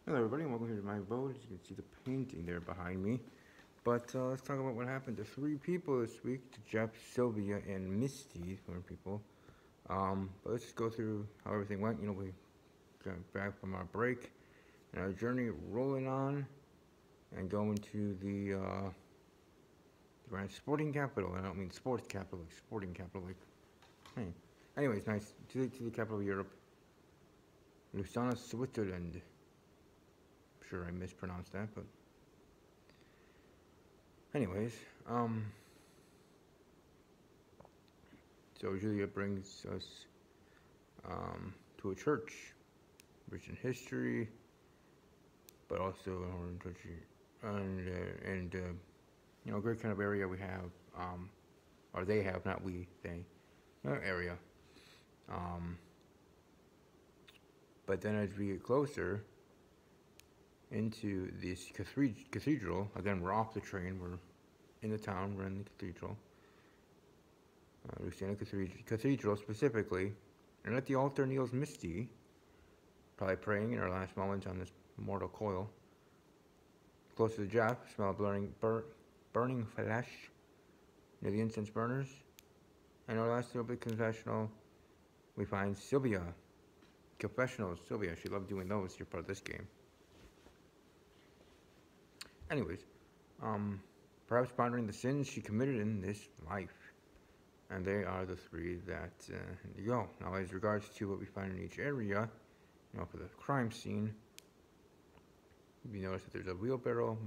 Hello everybody and welcome here to my abode. As you can see the painting there behind me. But let's talk about what happened to three people this week, to Jeff, Sylvia, and Misty, four people. But let's just go through how everything went. We got back from our break and our journey rolling on and going to the grand sporting capital. I don't mean sports capital, like sporting capital, like, hey. Anyways, nice. To the capital of Europe, Lausanne, Switzerland. Sure I mispronounced that, but anyways, so Julia brings us to a church, rich in history, but also and great kind of area we have, or they have, not we, they, area. But then as we get closer into this cathedral, again, we're off the train, we're in the town, we're in the cathedral, Luciana Cathedral specifically, and at the altar kneels Misty, probably praying in her last moments on this mortal coil. Close to the Jeff, smell of burning flesh near the incense burners, and our last little bit confessional, we find Sylvia. Confessionals, Sylvia, she loved doing those, you're part of this game. Anyways, perhaps pondering the sins she committed in this life. And they are the three that go. Now, as regards to what we find in each area, for the crime scene, you notice that there's a wheelbarrow,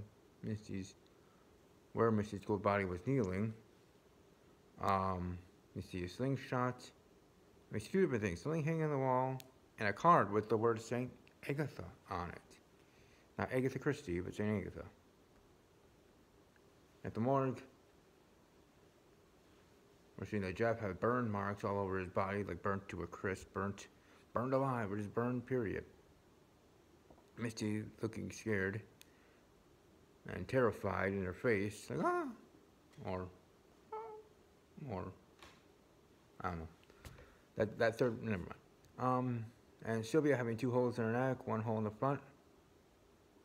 where Misty's cold body was kneeling. You see a slingshot. We see two different things: something hanging on the wall, and a card with the word Saint Agatha on it. Not Agatha Christie, but Saint Agatha. At the morgue, we're seeing that Jeff had burn marks all over his body, like burnt to a crisp, burned alive, or just burned, period. Misty looking scared and terrified in her face, like, ah, or, I don't know. That third, never mind. And Sylvia having two holes in her neck, one hole in the front,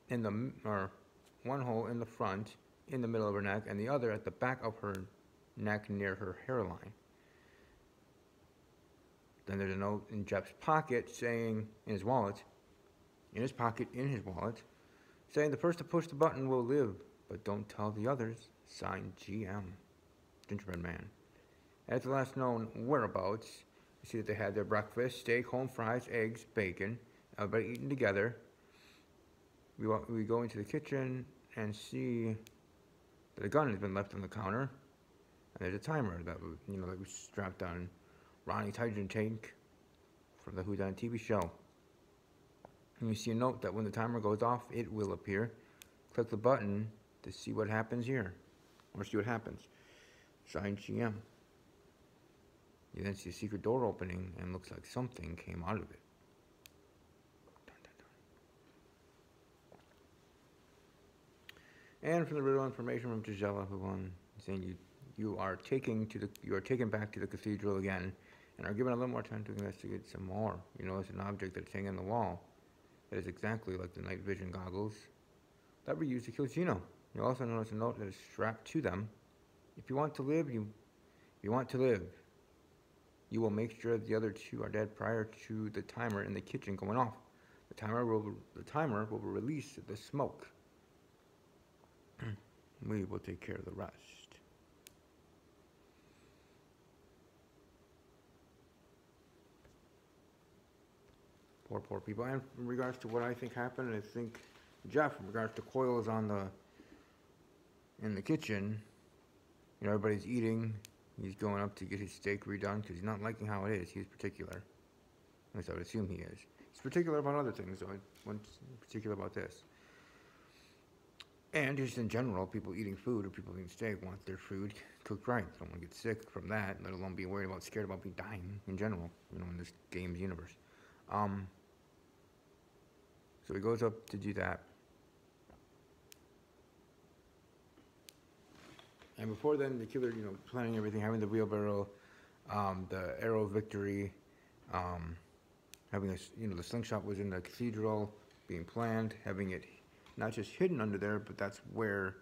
one hole in the front, in the middle of her neck, and the other at the back of her neck near her hairline. Then there's a note in Jeff's pocket saying, in his wallet, saying the first to push the button will live, but don't tell the others. Signed, GM, Gingerbread Man. At the last known whereabouts, you see that they had their breakfast: steak, home fries, eggs, bacon, everybody eating together. We go into the kitchen and see that a gun has been left on the counter, and there's a timer that was strapped on Ronnie's hydrogen tank from the Whodunnit TV show. And you see a note that when the timer goes off, it will appear. Click the button to see what happens here, or see what happens. Signed, GM. You then see a secret door opening, and looks like something came out of it. Dun, dun, dun. And from the riddle information from Gisela, who saying you are taken back to the cathedral again, and are given a little more time to investigate some more. You notice an object that's hanging on the wall that is exactly like the night vision goggles that were used to kill Gino. You also notice a note that is strapped to them. If you want to live, you will make sure that the other two are dead prior to the timer in the kitchen going off. The timer will release the smoke. We will take care of the rest. Poor people. And in regards to what I think happened, I think Jeff, in regards to coils in the kitchen, everybody's eating. He's going up to get his steak redone because he's not liking how it is. He's particular. At least I would assume he is. He's particular about other things, though. I wasn't particular about this. And just in general, people eating food or people eating steak want their food cooked right. Don't want to get sick from that, let alone be scared about being dying in general, in this game's universe. So he goes up to do that. And before then, the killer, planning everything, having the wheelbarrow, the arrow of victory, having the slingshot was in the cathedral, being planned, having it not just hidden under there, but that's where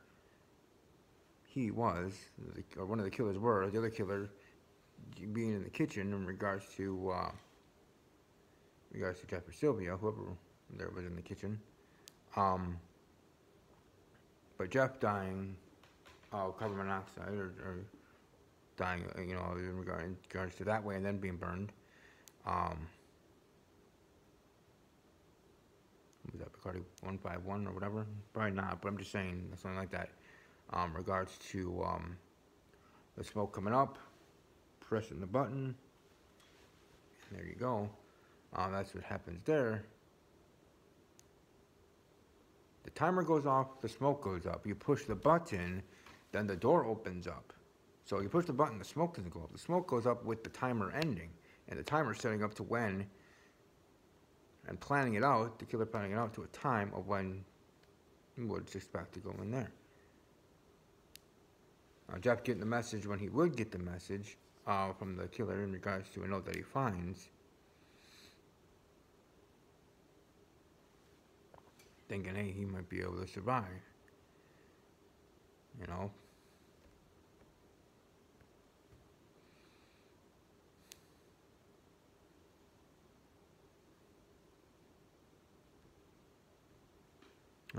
he was, or one of the killers were. The other killer being in the kitchen in regards to Jeff or Sylvia, whoever there was in the kitchen. But Jeff dying of carbon monoxide or dying, in regards to that way, and then being burned. Was that Bacardi 151 or whatever? Probably not, but I'm just saying something like that. Regards to the smoke coming up, pressing the button, and there you go. That's what happens there. The timer goes off, the smoke goes up. You push the button, then the door opens up. So you push the button, the smoke doesn't go up. The smoke goes up with the timer ending, and the timer setting up to when, and planning it out, the killer planning it out to a time of when he would expect to go in there. Jeff getting the message when he would get the message from the killer in regards to a note that he finds, thinking, hey, he might be able to survive. You know?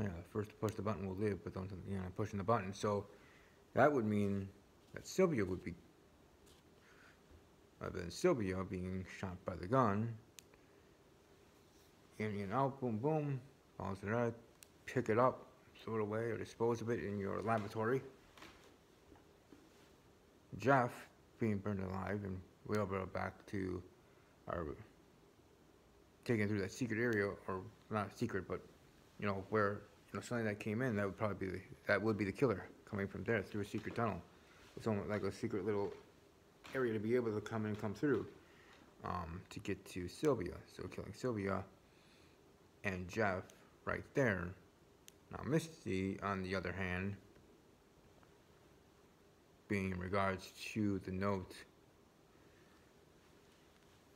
Yeah, first to push the button will live, but don't, pushing the button. So that would mean that Sylvia would be, other than Sylvia being shot by the gun, in, out, boom, boom, falls to that, pick it up, throw it away, or dispose of it in your laboratory. Jeff being burned alive and wheelbarrowed back to, or taken through that secret area, or not secret, but where something that came in, that would probably be the killer coming from there through a secret tunnel. It's almost like a secret little area to be able to come through to get to Sylvia. So killing Sylvia and Jeff right there. Now Misty, on the other hand, being in regards to the note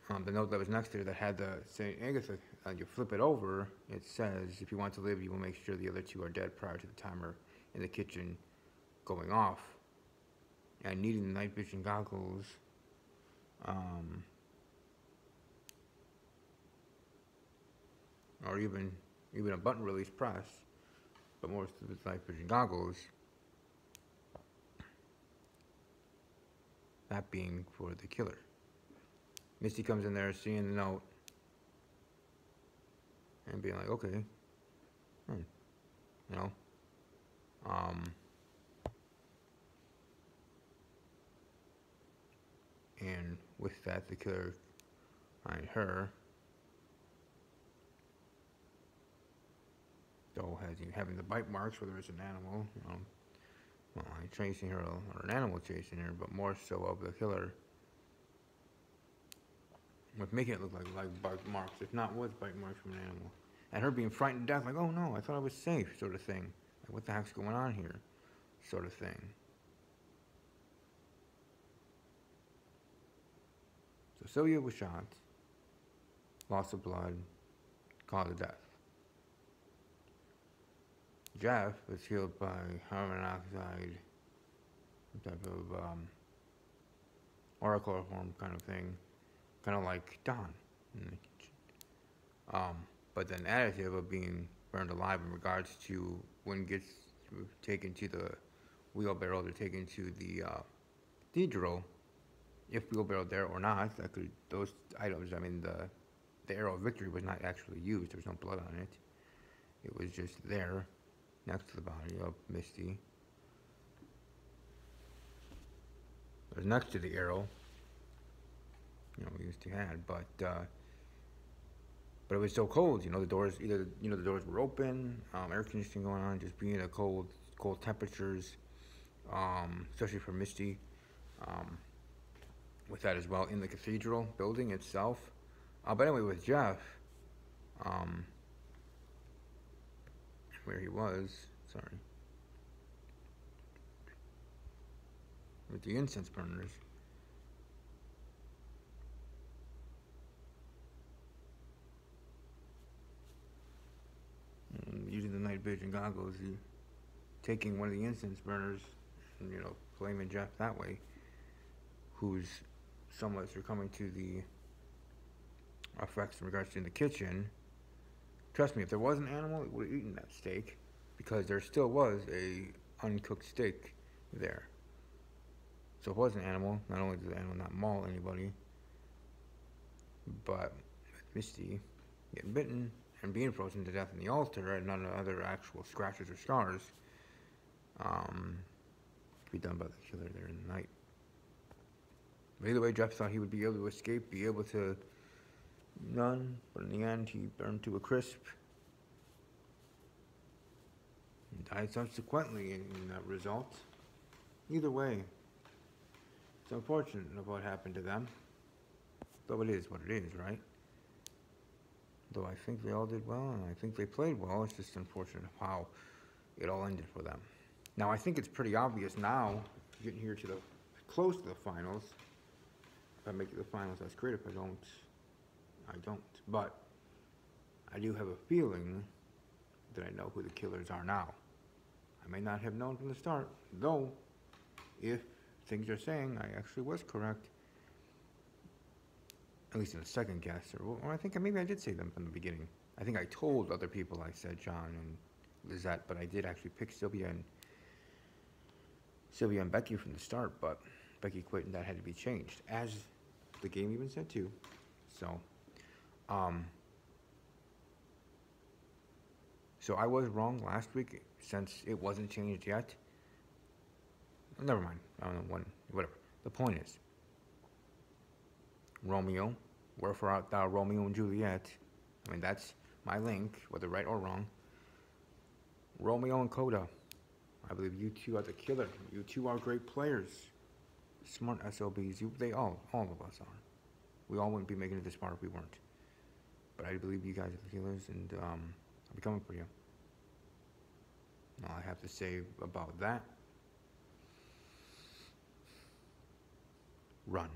that was next to it that had the St. Agatha, you flip it over, it says, if you want to live, you will make sure the other two are dead prior to the timer in the kitchen going off. And needing the night vision goggles, or even a button release press, but more with night vision goggles, that being for the killer. Misty comes in there, seeing the note, and being like, okay, and with that, the killer behind her, though having the bite marks, whether it's an animal, chasing her, or an animal chasing her, but more so of the killer, with making it look like bite marks, if not was bite marks from an animal. And her being frightened to death, like, oh no, I thought I was safe, sort of thing. Like, what the heck's going on here, sort of thing. So Sylvia was shot, loss of blood, cause of death. Jeff was killed by carbon monoxide, some type of oral chloroform kind of thing, kind of like Don in the kitchen. But then additive of being burned alive in regards to when it gets taken to the wheelbarrow, they're taken to the cathedral. If wheelbarrow there or not, those items, the arrow of victory was not actually used. There was no blood on it. It was just there next to the body of Misty. It was next to the arrow, we used to had, but it was so cold. The doors, the doors were open, air conditioning going on, just being at cold temperatures, especially for Misty. With that as well in the cathedral building itself. But anyway, with Jeff, where he was, with the incense burners. vision goggles, taking one of the incense burners and, blaming Jeff that way, who's somewhat succumbing to the effects in regards to in the kitchen. Trust me, if there was an animal, it would have eaten that steak, because there still was a uncooked steak there. So if it was an animal, not only did the animal not maul anybody, but Misty getting bitten and being frozen to death in the altar and none of the other actual scratches or scars, could be done by the killer there in the night. But either way, Jeff thought he would be able to escape, be able to none, but in the end he burned to a crisp and died subsequently in that result. Either way, it's unfortunate of what happened to them, though it is what it is, right? Though I think they all did well, and I think they played well. It's just unfortunate how it all ended for them. Now, I think it's pretty obvious now, getting here to the close to the finals. If I make it to the finals, that's great. If I don't, I don't. But I do have a feeling that I know who the killers are now. I may not have known from the start, though, if things are saying I actually was correct, at least in the second guess, or I think maybe I did say them from the beginning. I think I told other people I said John and Lizette, but I did actually pick Sylvia and Becky from the start, but Becky quit and that had to be changed, as the game even said too. So, so I was wrong last week since it wasn't changed yet. Never mind. I don't know when. Whatever. The point is, Romeo, wherefore art thou, Romeo and Juliet? I mean, that's my link, whether right or wrong. Romeo and Coda, I believe you two are the killer. You two are great players, smart SOBs. They all of us are. We all wouldn't be making it this far if we weren't. But I believe you guys are the killers, and I'll be coming for you. All I have to say about that: run.